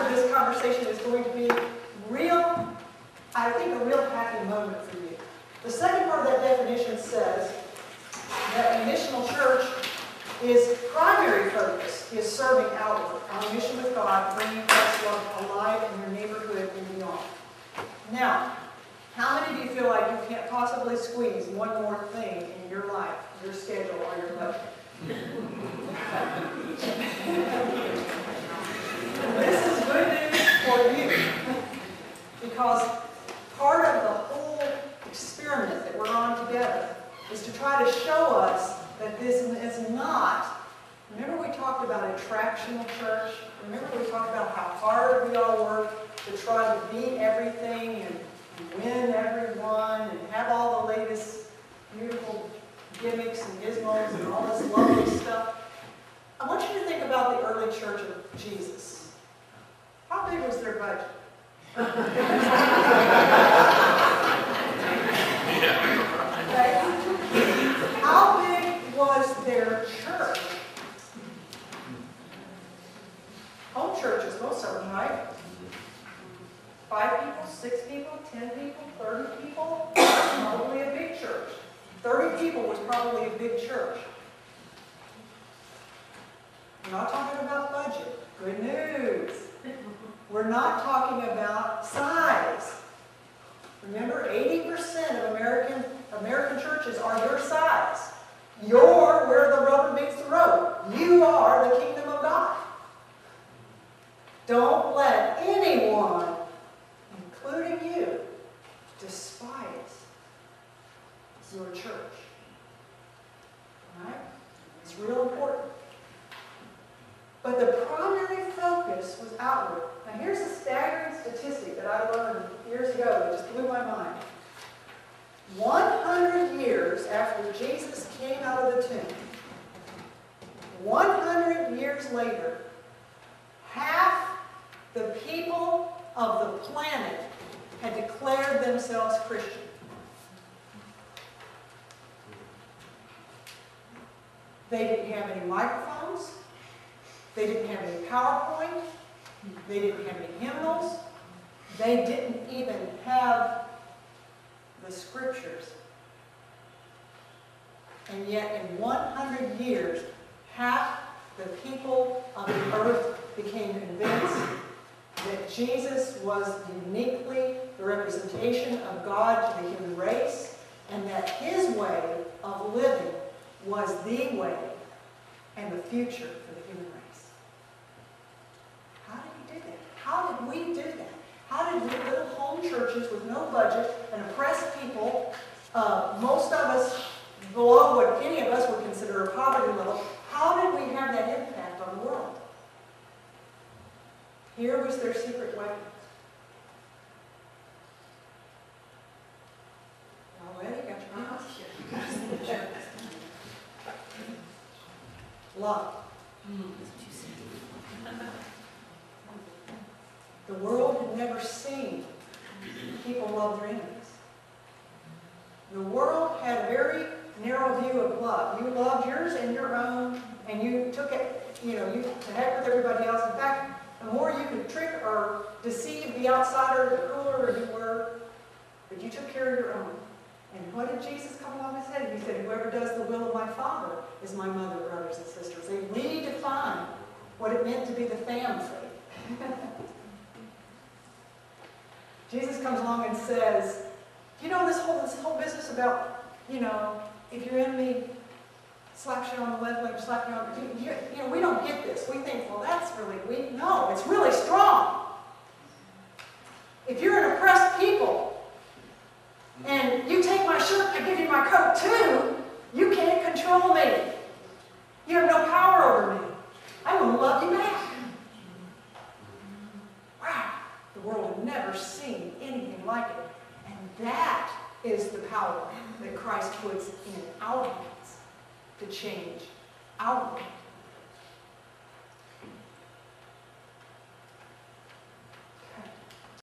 of this conversation is going to be real, I think a real happy moment for you. The second part of that definition says that a missional church is primary focus is serving outward, on mission with God, bringing God's love alive in your neighborhood and beyond. Now, how many of you feel like you can't possibly squeeze one more thing in your life, your schedule, or your budget? This is good news for you, because part of the whole experiment that we're on together is to try to show us that this is not, remember we talked about attractional church? Remember we talked about how hard we all work to try to be everything and win everyone and have all the latest beautiful gimmicks and gizmos and all this lovely stuff? I want you to think about the early church of Jesus. How big was their budget? Okay. How big was their church? Home churches, most of them, right? 5 people, 6 people, 10 people, 30 people? Probably a big church. 30 people was probably a big church. We're not talking about budget. Good news. We're not talking about size. Remember, 80% of American churches are your size. You're where the rubber meets the road. You are the kingdom of God. Don't let anyone, including you, despise your church. All right? It's real important. But the primary focus was outward. Now here's a staggering statistic that I learned years ago that just blew my mind. 100 years after Jesus came out of the tomb, 100 years later, half the people of the planet had declared themselves Christian. They didn't have any microphones. They didn't have any PowerPoint. They didn't have any hymnals. They didn't even have the scriptures. And yet in 100 years, half the people of the earth became convinced that Jesus was uniquely the representation of God to the human race, and that his way of living was the way and the future for the human race. How did he do that? How did we do that? How did we, little home churches with no budget and oppressed people, most of us below what any of us would consider a poverty level, how did we have that impact on the world? Here was their secret weapon. Y'all ready? Got your hands? Love. The world had never seen people love their enemies. The world had a very narrow view of love. You loved yours and your own, and you took it, you to heck with everybody else. In fact, the more you could trick or deceive the outsider, the cooler you were. But you took care of your own. And what did Jesus come along and say? He said, whoever does the will of my Father is my mother, brothers and sisters. They redefined what it meant to be the family. Jesus comes along and says, this whole business about, if your enemy slaps you on the left leg, slaps you on we don't get this. We think, well, that's really weak. No, it's really strong. If you're an oppressed people, and you take my shirt, I give you my coat too, you can't control me. You have no power over me. I won't love you back. Wow. The world had never seen anything like it. And that is the power that Christ puts in our hands to change our world.